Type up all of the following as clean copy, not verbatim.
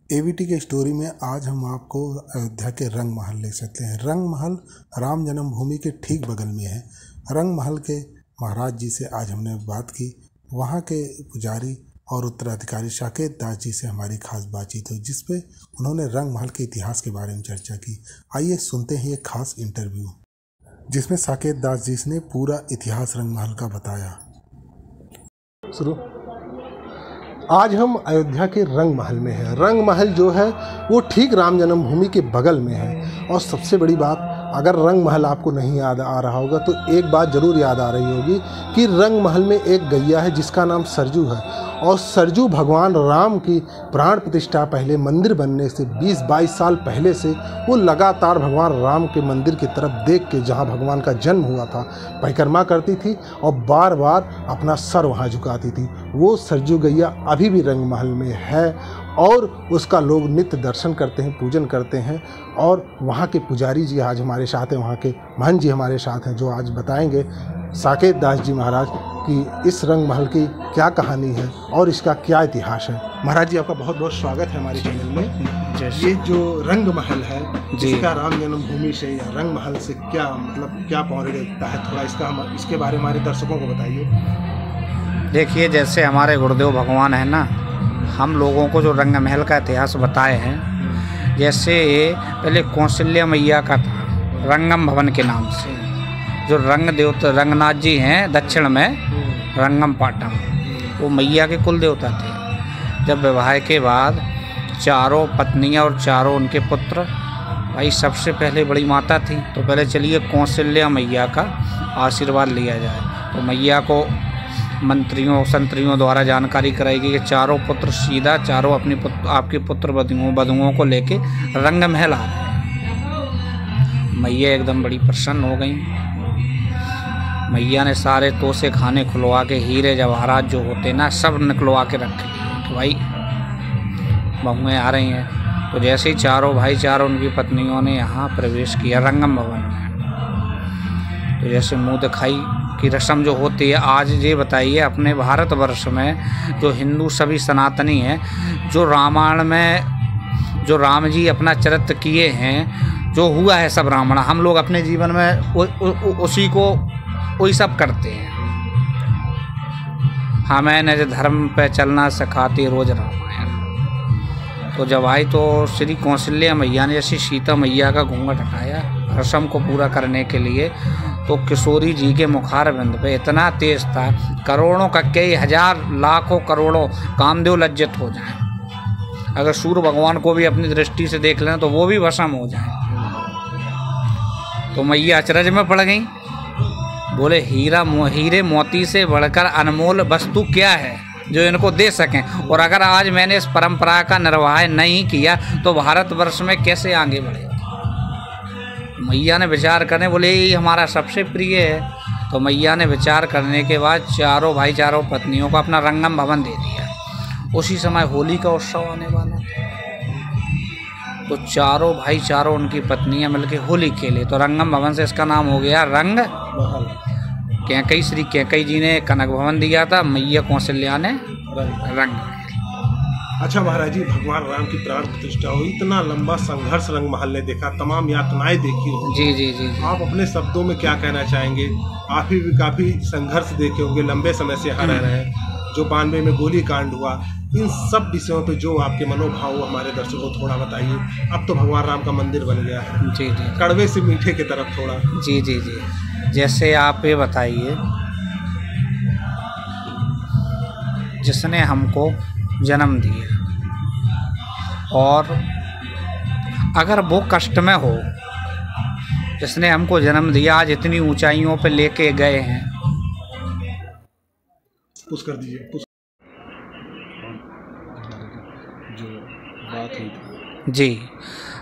AVT के story में आज हम आपको अयोध्या के रंग महल ले सकते हैं। रंग महल राम जन्मभूमि के ठीक बगल में है। रंग महल के महाराज जी से आज हमने बात की। वहाँ के पुजारी और उत्तराधिकारी साकेत दास जी से हमारी खास बातचीत हुई, जिसपे उन्होंने रंग महल के इतिहास के बारे में चर्चा की। आइए सुनते हैं ये खास इंटरव्यू, जिसमें साकेत दास जी ने पूरा इतिहास रंग महल का बताया। शुरू। आज हम अयोध्या के रंग महल में हैं। रंग महल जो है वो ठीक राम जन्मभूमि के बगल में है। और सबसे बड़ी बात, अगर रंग महल आपको नहीं याद आ रहा होगा तो एक बात ज़रूर याद आ रही होगी कि रंग महल में एक गैया है जिसका नाम सरजू है। और सरजू भगवान राम की प्राण प्रतिष्ठा पहले मंदिर बनने से 20-22 साल पहले से वो लगातार भगवान राम के मंदिर की तरफ देख के, जहाँ भगवान का जन्म हुआ था, परिक्रमा करती थी और बार बार अपना सर वहाँ झुकाती थी। वो सरजू गैया अभी भी रंग महल में है और उसका लोग नित्य दर्शन करते हैं, पूजन करते हैं। और वहाँ के पुजारी जी आज हमारे साथ हैं, वहाँ के महंत जी हमारे साथ हैं, जो आज बताएंगे साकेत दास जी महाराज कि इस रंग महल की क्या कहानी है और इसका क्या इतिहास है। महाराज जी, आपका बहुत बहुत स्वागत है हमारे चैनल में। ये जो रंग महल है, इसका राम जन्मभूमि से या रंग महल से क्या मतलब, क्या पौराणिकता है, थोड़ा इसके बारे में हमारे दर्शकों को बताइए। देखिए, जैसे हमारे गुरुदेव भगवान है ना, हम लोगों को जो रंग महल का इतिहास बताए हैं, जैसे पहले कौशल्या मैया का था रंगम भवन के नाम से। जो रंग देवता रंगनाथ जी हैं दक्षिण में रंगम पाटम, वो मैया के कुल देवता थे। जब विवाह के बाद चारों पत्नियां और चारों उनके पुत्र, भाई सबसे पहले बड़ी माता थी, तो पहले चलिए कौशल्या मैया का आशीर्वाद लिया जाए। तो मैया को मंत्रियों संतरियों द्वारा जानकारी कराई गई कि चारों पुत्र सीधा चारों अपनी आपके पुत्र वधुओं को लेके रंग महल आ रहे हैं। मैया एकदम बड़ी प्रसन्न हो गई। मैया ने सारे तोसे खाने खुलवा के, हीरे जवाहरात जो होते ना सब निकलवा के रखे कि भाई बहुएँ आ रही हैं। तो जैसे ही चारों उनकी पत्नियों ने यहाँ प्रवेश किया रंगम भवन में, तो जैसे मुँह दिखाई की रस्म जो होती है, आज ये बताइए अपने भारतवर्ष में जो हिंदू सभी सनातनी हैं, जो रामायण में जो राम जी अपना चरित्र किए हैं, जो हुआ है सब रामायण, हम लोग अपने जीवन में उसी को वही सब करते हैं। हमें निज धर्म पे चलना सिखाती रोज रामायण। तो जब आई तो श्री कौशल्या मैया ने जैसे सीता मैया का घूंघट हटाया रस्म को पूरा करने के लिए, तो किशोरी जी के मुखार बिंद पे इतना तेज था, करोड़ों का कई हजार लाखों करोड़ों कामदेव लज्जित हो जाए। अगर सूर्य भगवान को भी अपनी दृष्टि से देख लें तो वो भी वशम हो जाए। तो मैया अचरज में पड़ गई, बोले हीरे मोती से बढ़कर अनमोल वस्तु क्या है जो इनको दे सकें। और अगर आज मैंने इस परंपरा का निर्वाह नहीं किया तो भारतवर्ष में कैसे आगे बढ़ेगा। मैया ने विचार करने, बोले ये हमारा सबसे प्रिय है। तो मैया ने विचार करने के बाद चारों पत्नियों को अपना रंगम भवन दे दिया। उसी समय होली का उत्सव आने वाला था, तो चारों उनकी पत्नियां मिलकर होली खेले। तो रंगम भवन से इसका नाम हो गया रंग महल। कैकई श्री कैकई जी ने कनक भवन दिया था, मैया कौशल्या ने रंग। अच्छा महाराज जी, भगवान राम की प्राण प्रतिष्ठा हुई, इतना लंबा संघर्ष रंग महल ने देखा, तमाम यातनाएं देखी होंगी। जी। आप अपने शब्दों में क्या कहना चाहेंगे? आप भी काफी संघर्ष देखे होंगे, लंबे समय से यहाँ रह रहे हैं। जो 92 में गोली कांड हुआ, इन सब विषयों पे जो आपके मनोभाव हमारे दर्शकों को थोड़ा बताइए। अब तो भगवान राम का मंदिर बन गया है। जी। कड़वे से मीठे की तरफ थोड़ा। जी। जैसे आप ये बताइए, जिसने हमको जन्म दिया और अगर वो कष्ट में हो, जिसने हमको जन्म दिया, आज इतनी ऊंचाइयों पे लेके गए हैं। पुश कर दीजिए, पुश। जो बात हुई जी,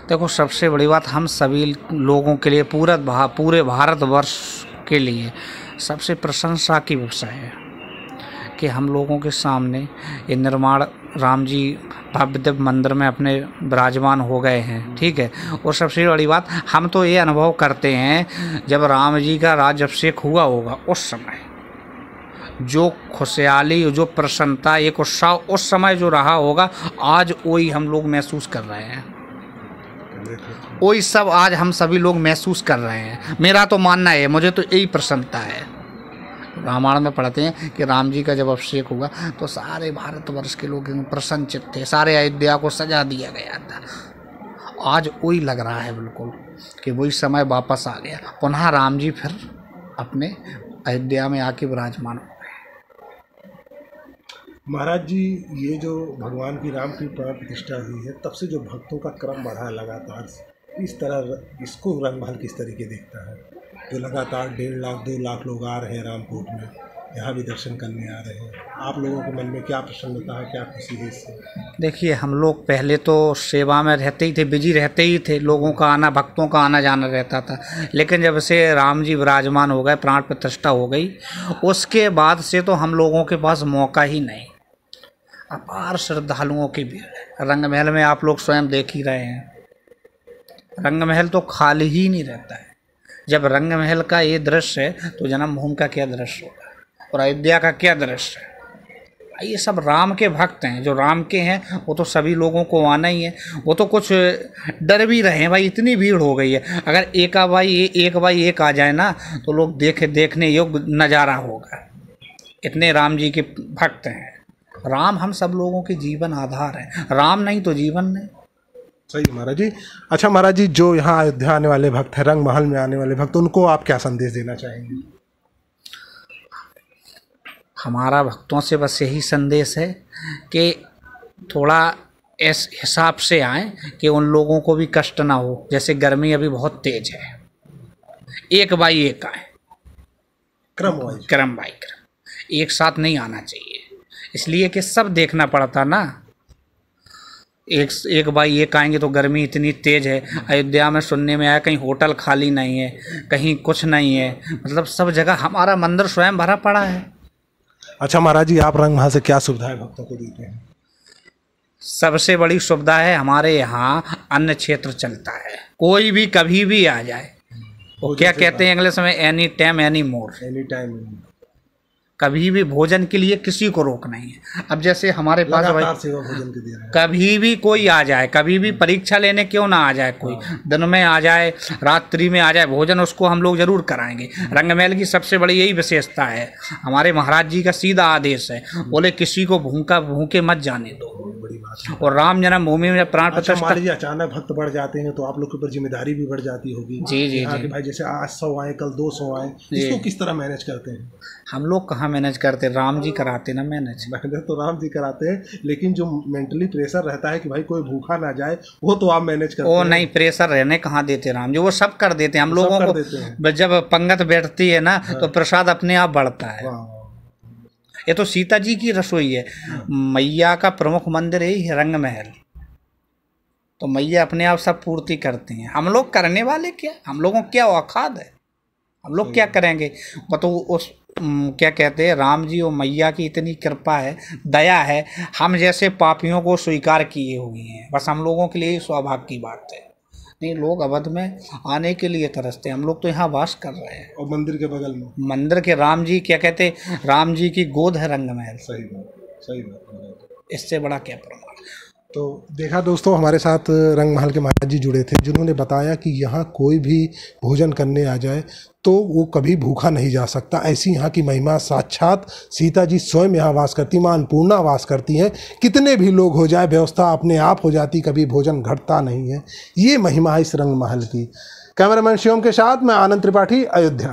देखो सबसे बड़ी बात हम सभी लोगों के लिए, पूरे भारतवर्ष के लिए सबसे प्रशंसा की विषय है कि हम लोगों के सामने ये निर्माण राम जी भव्य दिव्य मंदिर में अपने विराजमान हो गए हैं। ठीक है। और सबसे बड़ी बात, हम तो ये अनुभव करते हैं जब राम जी का राज्याभिषेक हुआ होगा उस समय, जो खुशहाली, जो प्रसन्नता, एक उत्साह उस समय जो रहा होगा, आज वही हम लोग महसूस कर रहे हैं। वही सब आज हम सभी लोग महसूस कर रहे हैं। मेरा तो मानना है, मुझे तो यही प्रसन्नता है। रामायण में पढ़ते हैं कि राम जी का जब अभिषेक हुआ तो सारे भारतवर्ष के लोग प्रसन्नचित थे, सारे अयोध्या को सजा दिया गया था। आज वही लग रहा है बिल्कुल कि वही समय वापस आ गया, पुनः राम जी फिर अपने अयोध्या में आके विराजमान हो गए। महाराज जी, ये जो भगवान की राम की प्राण प्रतिष्ठा हुई है, तब से जो भक्तों का क्रम बढ़ा है लगातार, इस तरह इसको रंगमहल किस तरीके देखता है? जो लगातार 1.5 लाख 2 लाख लोग आ रहे हैं रामकोट में, यहाँ भी दर्शन करने आ रहे हैं, आप लोगों के मन में क्या प्रसन्नता है, क्या खुशी है इससे? देखिए, हम लोग पहले तो सेवा में रहते ही थे, बिजी रहते ही थे, लोगों का आना, भक्तों का आना जाना रहता था। लेकिन जब से राम जी विराजमान हो गए, प्राण प्रतिष्ठा हो गई, उसके बाद से तो हम लोगों के पास मौका ही नहीं। अपार श्रद्धालुओं की भीड़ है। रंगमहल में आप लोग स्वयं देख ही रहे हैं, रंगमहल तो खाली ही नहीं रहता है। जब रंगमहल का ये दृश्य है तो जन्मभूमि का क्या दृश्य होगा, और अयोध्या का क्या दृश्य है। ये सब राम के भक्त हैं, जो राम के हैं वो तो सभी लोगों को आना ही है। वो तो कुछ डर भी रहे हैं, भाई इतनी भीड़ हो गई है, अगर एक बाई एक आ जाए ना तो लोग देखने योग्य नज़ारा होगा। इतने राम जी के भक्त हैं। राम हम सब लोगों के जीवन आधार है, राम नहीं तो जीवन नहीं। सही महाराज जी। अच्छा महाराज जी, जो यहाँ अयोध्या आने वाले भक्त हैं, रंगमहल में आने वाले भक्त, उनको आप क्या संदेश देना चाहेंगे? हमारा भक्तों से बस यही संदेश है कि थोड़ा इस हिसाब से आएँ कि उन लोगों को भी कष्ट ना हो। जैसे गर्मी अभी बहुत तेज है, एक बाई एक आए, क्रम बाई क्रम, एक साथ नहीं आना चाहिए, इसलिए कि सब देखना पड़ता ना। एक बाई एक आएंगे तो गर्मी इतनी तेज है। अयोध्या में सुनने में आया कहीं होटल खाली नहीं है, कहीं कुछ नहीं है, मतलब सब जगह हमारा मंदिर स्वयं भरा पड़ा है। अच्छा महाराज जी, आप रंगमहल से क्या सुविधाएं भक्तों को देते हैं? सबसे बड़ी सुविधा है, हमारे यहाँ अन्न क्षेत्र चलता है, कोई भी कभी भी आ जाए। वो क्या कहते हैं इंग्लिश में, any time any more, any time, कभी भी भोजन के लिए किसी को रोक नहीं है। अब जैसे हमारे पास भोजन के दे रहे हैं, कभी भी कोई आ जाए, कभी भी परीक्षा लेने क्यों ना आ जाए, कोई दिन में आ जाए, रात्रि में आ जाए, भोजन उसको हम लोग जरूर कराएंगे। रंगमहल की सबसे बड़ी यही विशेषता है। हमारे महाराज जी का सीधा आदेश है, बोले किसी को भूखे मत जाने दो। बड़ी बात। और राम जन्मभूमि में प्राण प्रतिष्ठा, अचानक भक्त बढ़ जाते हैं तो आप लोग के ऊपर जिम्मेदारी भी बढ़ जाती होगी। जी जी जी भाई, जैसे आज 100 आए, कल 200 आए, इसको किस तरह मैनेज करते हैं? हम लोग कहाँ मैनेज करते, राम जी कराते ना मैनेज। तो राम जी कराते हैं, लेकिन जो मेंटली प्रेशर रहता है कि भाई कोई भूखा ना जाए, वो तो आप मैनेज करते हैं। वो नहीं, प्रेशर रहने कहाँ देते राम जी, वो सब कर देते हैं। हम लोगों को जब पंगत बैठती है ना तो प्रसाद अपने आप बढ़ता है। ये तो सीता जी की रसोई है। मैया का प्रमुख मंदिर है रंगमहल, तो मैया अपने आप सब पूर्ति करती हैं। हम लोग करने वाले क्या, हम लोगों को क्या औकात है, हम लोग क्या करेंगे। वो तो उस क्या कहते हैं, राम जी और मैया की इतनी कृपा है, दया है, हम जैसे पापियों को स्वीकार किए हुए हैं। बस हम लोगों के लिए सौभाग्य की बात है। नहीं, लोग अवध में आने के लिए तरसते हैं, हम लोग तो यहाँ वास कर रहे हैं। और मंदिर के बगल में, मंदिर के राम जी, क्या कहते, राम जी की गोद है रंगमहल। सही बात। इससे बड़ा क्या प्रमाण। तो देखा दोस्तों, हमारे साथ रंगमहल के महाराज जी जुड़े थे, जिन्होंने बताया कि यहाँ कोई भी भोजन करने आ जाए तो वो कभी भूखा नहीं जा सकता। ऐसी यहाँ की महिमा, साक्षात सीता जी स्वयं यहाँ वास करती, माँ अन्नपूर्णा वास करती हैं। कितने भी लोग हो जाए, व्यवस्था अपने आप हो जाती, कभी भोजन घटता नहीं है। ये महिमा है इस रंगमहल की। कैमरामैन शिवम के साथ मैं आनंद त्रिपाठी, अयोध्या।